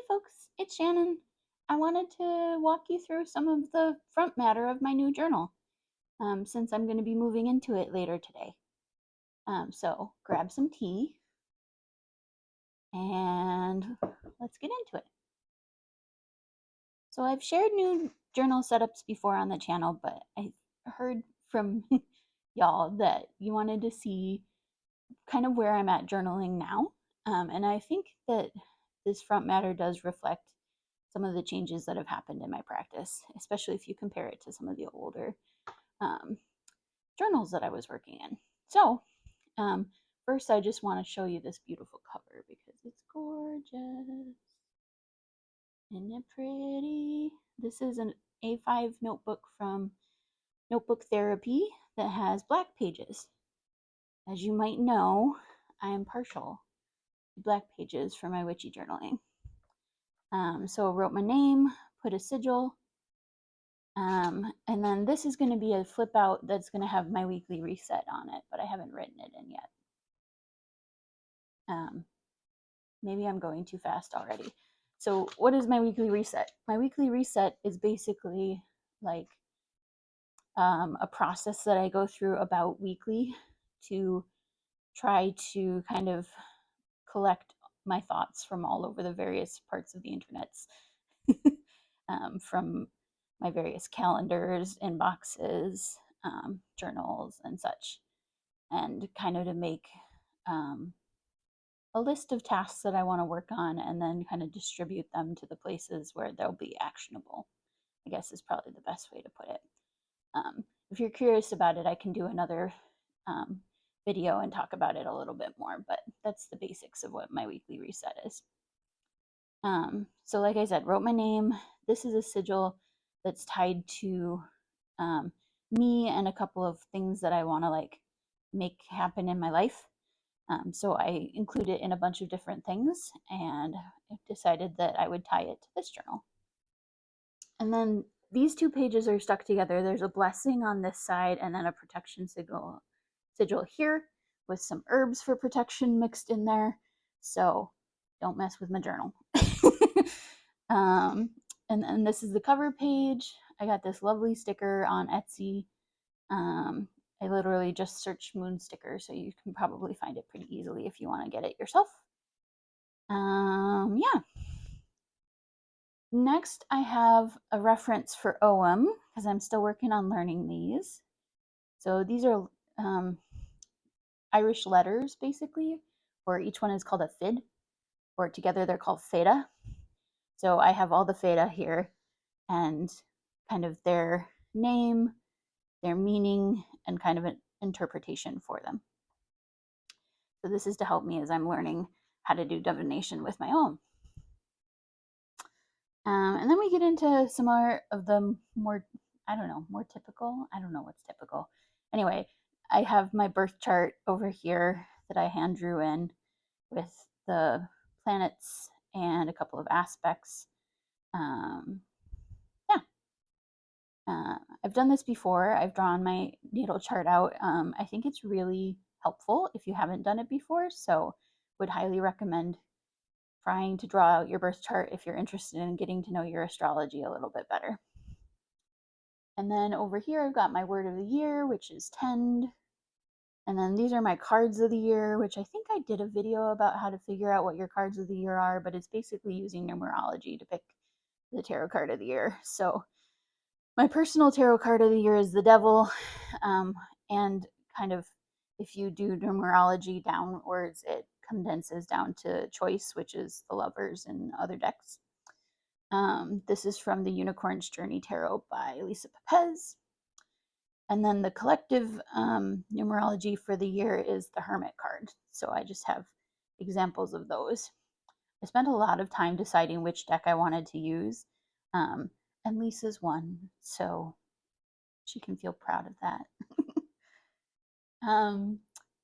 folks, it's Shannon. I wanted to walk you through some of the front matter of my new journal, since I'm going to be moving into it later today. So grab some tea and let's get into it. So I've shared new journal setups before on the channel, but I heard from y'all that you wanted to see kind of where I'm at journaling now. And I think that this front matter does reflect some of the changes that have happened in my practice, especially if you compare it to some of the older um, journals that I was working in. So, first, I just want to show you this beautiful cover because it's gorgeous. Isn't it pretty? This is an A5 notebook from Notebook Therapy that has black pages. As you might know, I am partial to black pages for my witchy journaling. So I wrote my name, put a sigil, and then this is going to be a flip out that's going to have my weekly reset on it, but I haven't written it in yet. Maybe I'm going too fast already. So what is my weekly reset? My weekly reset is basically like a process that I go through about weekly to try to kind of collect my thoughts from all over the various parts of the internets, from my various calendars, inboxes, journals, and such, and kind of to make a list of tasks that I want to work on and then kind of distribute them to the places where they'll be actionable, I guess is probably the best way to put it. If you're curious about it, I can do another video and talk about it a little bit more, but that's the basics of what my weekly reset is. So like I said, wrote my name. This is a sigil that's tied to me and a couple of things that I want to like make happen in my life. So I include it in a bunch of different things and decided that I would tie it to this journal. And then these two pages are stuck together. There's a blessing on this side and then a protection sigil here with some herbs for protection mixed in there. So don't mess with my journal. And this is the cover page. I got this lovely sticker on Etsy. I literally just searched moon sticker, so you can probably find it pretty easily if you want to get it yourself. Yeah. Next, I have a reference for OM because I'm still working on learning these. So these are Irish letters, basically, or each one is called a fid, or together they're called theta. So I have all the theta here and kind of their name, their meaning, and kind of an interpretation for them. So this is to help me as I'm learning how to do divination with my own. And then we get into some more of the more typical. I don't know what's typical. Anyway, I have my birth chart over here that I hand drew in with the planets and a couple of aspects. I've done this before. I've drawn my natal chart out. I think it's really helpful if you haven't done it before, so would highly recommend trying to draw out your birth chart if you're interested in getting to know your astrology a little bit better. And then over here, I've got my word of the year, which is tend. And then these are my cards of the year, which I think I did a video about how to figure out what your cards of the year are, but it's basically using numerology to pick the tarot card of the year. So my personal tarot card of the year is the Devil, and kind of if you do numerology downwards, it condenses down to choice, which is the Lovers and other decks. This is from the Unicorn's Journey Tarot by Lisa Pepez. And then the collective numerology for the year is the Hermit card. So I just have examples of those. I spent a lot of time deciding which deck I wanted to use. And Lisa's one, so she can feel proud of that.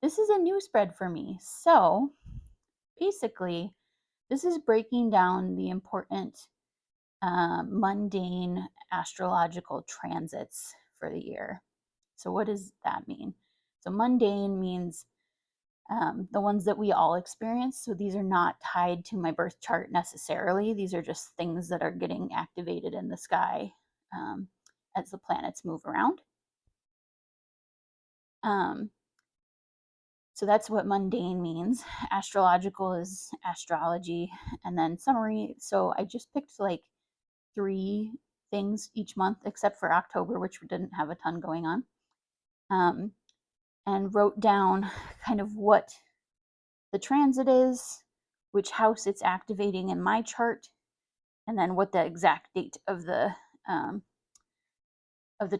This is a new spread for me. So basically, this is breaking down the important mundane astrological transits for the year. So what does that mean? So mundane means the ones that we all experience. So these are not tied to my birth chart necessarily. These are just things that are getting activated in the sky as the planets move around. So that's what mundane means. Astrological is astrology, and then summary. So I just picked like 3 things each month, except for October, which didn't have a ton going on, and wrote down kind of what the transit is, which house it's activating in my chart, and then what the exact date of the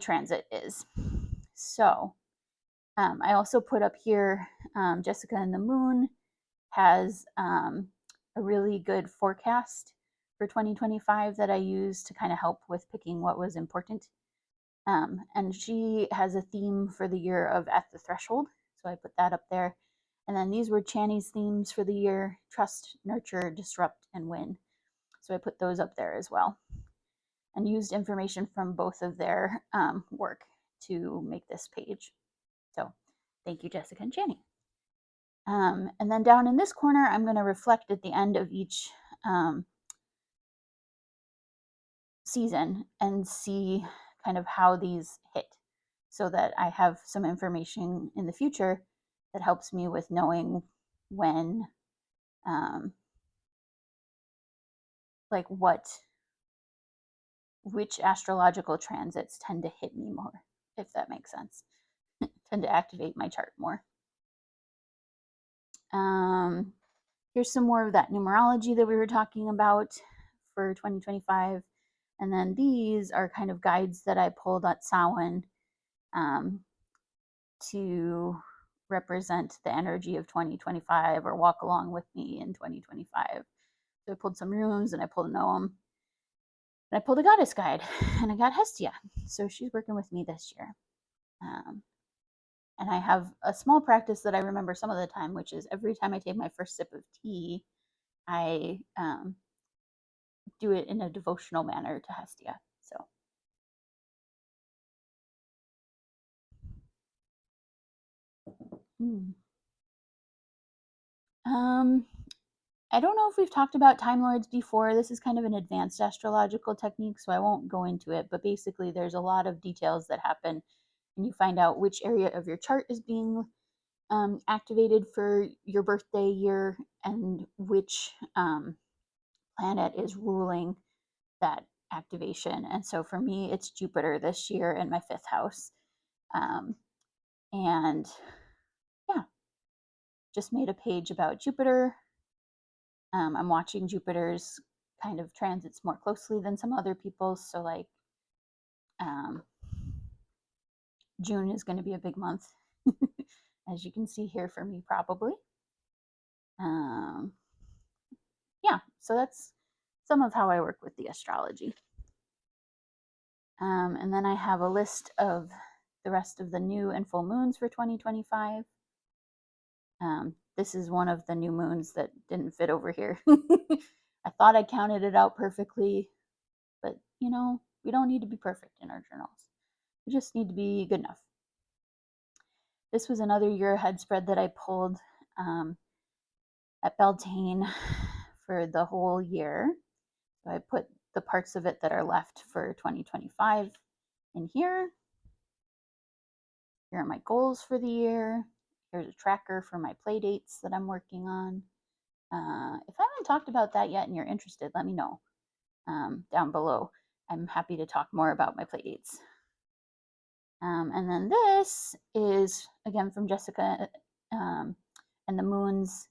transit is. So I also put up here Jessica and the Moon has a really good forecast for 2025 that I used to kind of help with picking what was important. And she has a theme for the year of At the Threshold. So I put that up there. And then these were Channy's themes for the year: Trust, Nurture, Disrupt, and Win. So I put those up there as well and used information from both of their work to make this page. So thank you, Jessica and Channy. And then down in this corner, I'm going to reflect at the end of each season and see kind of how these hit, so that I have some information in the future that helps me with knowing when, like which astrological transits tend to hit me more, if that makes sense, tend to activate my chart more. Here's some more of that numerology that we were talking about for 2025. And then these are kind of guides that I pulled at Samhain to represent the energy of 2025, or walk along with me in 2025. So I pulled some runes, and I pulled a Noam, and I pulled a goddess guide, and I got Hestia. So she's working with me this year. And I have a small practice that I remember some of the time, which is every time I take my first sip of tea, I do it in a devotional manner to Hestia. So I don't know if we've talked about Time Lords before. This is kind of an advanced astrological technique, so I won't go into it. But basically, there's a lot of details that happen, and you find out which area of your chart is being activated for your birthday year, and which planet is ruling that activation. And so for me, it's Jupiter this year in my 5th house. And yeah, just made a page about Jupiter. I'm watching Jupiter's kind of transits more closely than some other people's. So like June is going to be a big month, as you can see here for me probably. Yeah, so that's some of how I work with the astrology. And then I have a list of the rest of the new and full moons for 2025. This is one of the new moons that didn't fit over here. I thought I counted it out perfectly, but you know, we don't need to be perfect in our journals. We just need to be good enough. This was another year ahead spread that I pulled at Beltane for the whole year. So I put the parts of it that are left for 2025 in here. Here are my goals for the year. Here's a tracker for my play dates that I'm working on. If I haven't talked about that yet and you're interested, let me know down below. I'm happy to talk more about my play dates. And then this is, again, from Jessica and the Moon's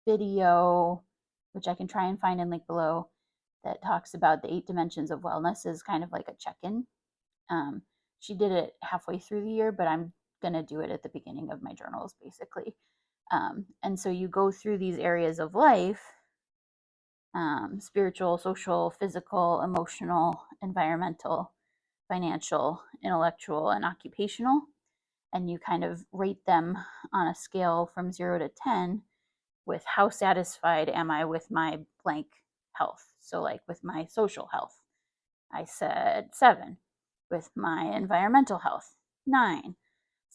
video, which I can try and find and link below, that talks about the 8 dimensions of wellness as kind of like a check-in. She did it halfway through the year, but I'm going to do it at the beginning of my journals, basically. And so you go through these areas of life, spiritual, social, physical, emotional, environmental, financial, intellectual, and occupational. And you kind of rate them on a scale from 0 to 10 with how satisfied am I with my blank health. So like with my social health, I said 7. With my environmental health, 9.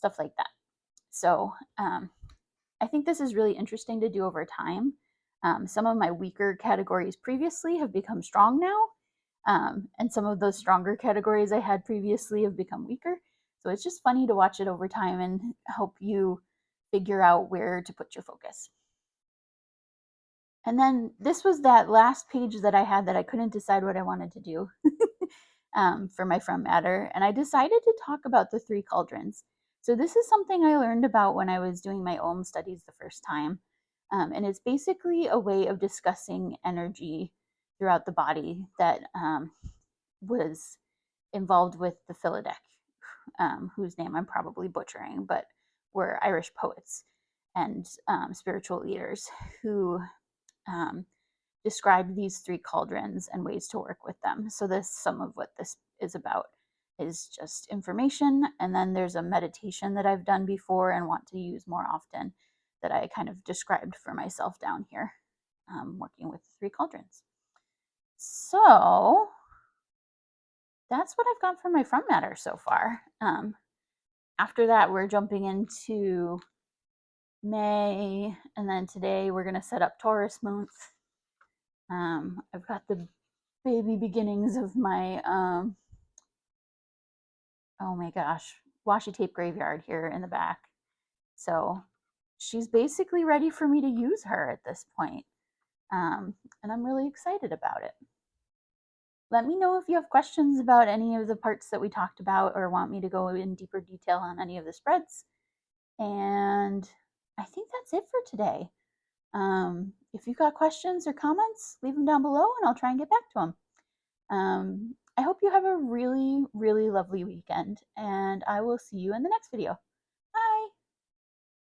stuff like that. So I think this is really interesting to do over time. Some of my weaker categories previously have become strong now, and some of those stronger categories I had previously have become weaker. So it's just funny to watch it over time and help you figure out where to put your focus. And then this was that last page that I had that I couldn't decide what I wanted to do for my From Matter. And I decided to talk about the three cauldrons. So this is something I learned about when I was doing my Om studies the first time. And it's basically a way of discussing energy throughout the body that was involved with the Philodeck, whose name I'm probably butchering, but were Irish poets and spiritual leaders who described these three cauldrons and ways to work with them. So this, some of what this is about is just information, and then there's a meditation that I've done before and want to use more often that I kind of described for myself down here, working with the three cauldrons. So that's what I've got for my From Matter so far. After that, we're jumping into May, and then today we're going to set up Taurus month. I've got the baby beginnings of my, oh my gosh, washi tape graveyard here in the back. So she's basically ready for me to use her at this point. And I'm really excited about it. Let me know if you have questions about any of the parts that we talked about or want me to go in deeper detail on any of the spreads. And I think that's it for today. If you've got questions or comments, leave them down below and I'll try and get back to them. I hope you have a really, really lovely weekend, and I will see you in the next video.